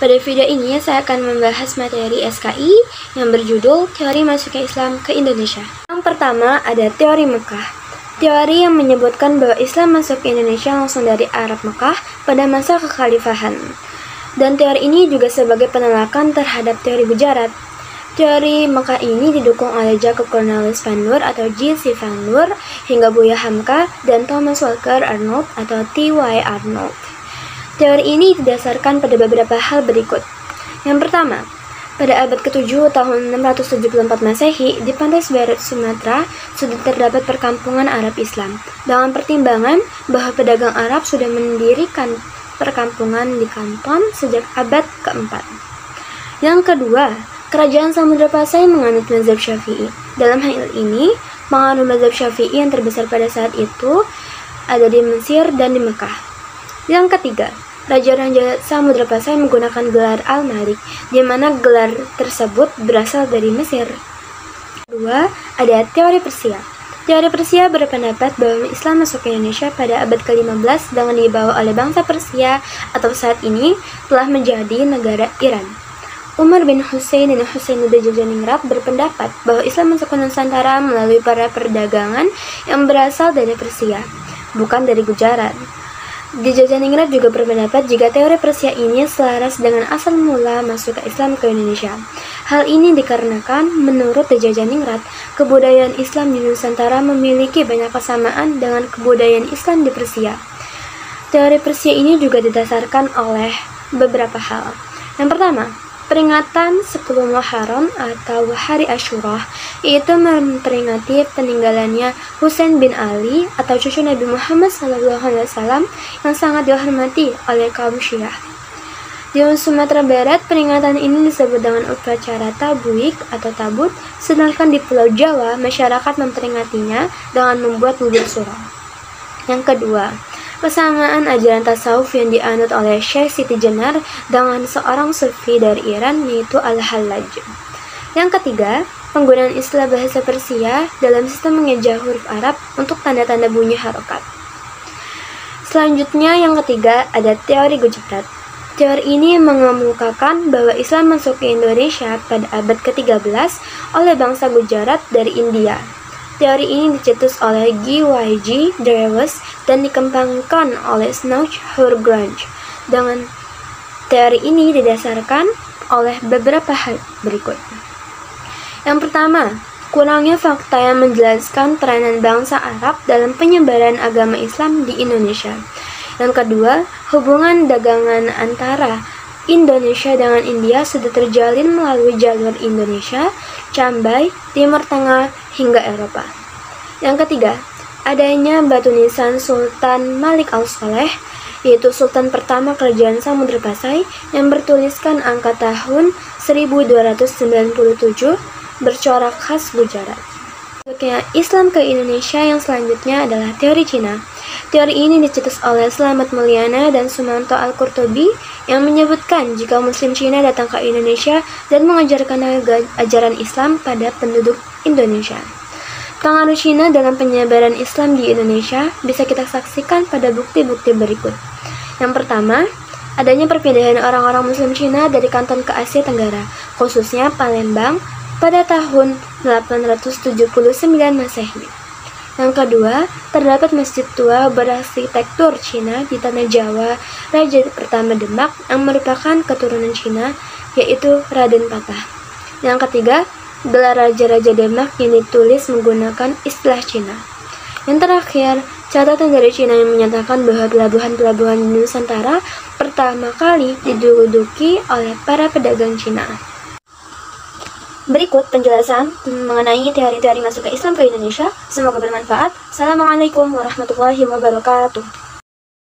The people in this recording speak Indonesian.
Pada video ini saya akan membahas materi SKI yang berjudul Teori Masuknya Islam ke Indonesia. Yang pertama ada teori Mekah. Teori yang menyebutkan bahwa Islam masuk ke Indonesia langsung dari Arab Mekah pada masa kekhalifahan. Dan teori ini juga sebagai penolakan terhadap teori Gujarat. Teori Mekah ini didukung oleh Jacob Cornelis Van Leur atau J.C. Van Leur, hingga Buya Hamka dan Thomas Walker Arnold atau T.Y. Arnold. Teori ini didasarkan pada beberapa hal berikut. Yang pertama, pada abad ke-7 tahun 674 Masehi, di pantai barat Sumatera sudah terdapat perkampungan Arab Islam, dengan pertimbangan bahwa pedagang Arab sudah mendirikan perkampungan di Kanton sejak abad ke-4. Yang kedua, Kerajaan Samudra Pasai menganut mazhab Syafi'i. Dalam hal ini, pengaruh mazhab Syafi'i yang terbesar pada saat itu ada di Mesir dan di Mekah. Yang ketiga, Raja-Raja Samudra Pasai menggunakan gelar Al-Malik, di mana gelar tersebut berasal dari Mesir. Kedua, ada teori Persia. Teori Persia berpendapat bahwa Islam masuk ke Indonesia pada abad ke-15 dengan dibawa oleh bangsa Persia atau saat ini telah menjadi negara Iran. Umar bin Hussein dan Husainuddin Jajaningrat berpendapat bahwa Islam masuk ke Nusantara melalui para perdagangan yang berasal dari Persia, bukan dari Gujarat. Jajaningrat juga berpendapat jika teori Persia ini selaras dengan asal mula masuk ke Islam ke Indonesia. Hal ini dikarenakan, menurut Jajaningrat, kebudayaan Islam di Nusantara memiliki banyak kesamaan dengan kebudayaan Islam di Persia. Teori Persia ini juga didasarkan oleh beberapa hal. Yang pertama, peringatan 10 Muharram atau Hari Asyura, yaitu memperingati peninggalannya Husain bin Ali atau cucu Nabi Muhammad SAW yang sangat dihormati oleh kaum Syiah. Di Sumatera Barat, peringatan ini disebut dengan upacara tabuik atau tabut, sedangkan di Pulau Jawa, masyarakat memperingatinya dengan membuat bubur surau. Yang kedua, kesamaan ajaran tasawuf yang dianut oleh Syekh Siti Jenar dengan seorang sufi dari Iran, yaitu Al-Hallaj. Yang ketiga, penggunaan istilah bahasa Persia dalam sistem mengeja huruf Arab untuk tanda-tanda bunyi harokat. Selanjutnya, yang ketiga, ada teori Gujarat. Teori ini mengemukakan bahwa Islam masuk ke Indonesia pada abad ke-13 oleh bangsa Gujarat dari India. Teori ini dicetus oleh G.Y.G. Drewes dan dikembangkan oleh Snouch Hurgrange. Dengan teori ini didasarkan oleh beberapa hal berikut. Yang pertama, kurangnya fakta yang menjelaskan peranan bangsa Arab dalam penyebaran agama Islam di Indonesia. Yang kedua, hubungan dagangan antara Indonesia dengan India sudah terjalin melalui jalur Indonesia, Cambai, Timur Tengah, hingga Eropa. Yang ketiga, adanya batu nisan Sultan Malik Al-Saleh, yaitu Sultan pertama Kerajaan Samudra Pasai, yang bertuliskan angka tahun 1297 bercorak khas Gujarat. Masuknya Islam ke Indonesia yang selanjutnya adalah teori Cina. Teori ini dicetus oleh Slamet Mulyana dan Sumanto Al-Qurtubi yang menyebutkan jika Muslim Cina datang ke Indonesia dan mengajarkan ajaran Islam pada penduduk Indonesia. Pengaruh Cina dalam penyebaran Islam di Indonesia bisa kita saksikan pada bukti-bukti berikut. Yang pertama, adanya perpindahan orang-orang Muslim Cina dari Kanton ke Asia Tenggara, khususnya Palembang, pada tahun 879 Masehi. Yang kedua, terdapat masjid tua berarsitektur Cina di Tanah Jawa, Raja pertama Demak yang merupakan keturunan Cina, yaitu Raden Patah. Yang ketiga, gelar Raja-Raja Demak yang ditulis menggunakan istilah Cina. Yang terakhir, catatan dari Cina yang menyatakan bahwa pelabuhan-pelabuhan di Nusantara pertama kali diduduki oleh para pedagang Cina. Berikut penjelasan mengenai teori-teori masuk ke Islam ke Indonesia. Semoga bermanfaat. Assalamualaikum warahmatullahi wabarakatuh.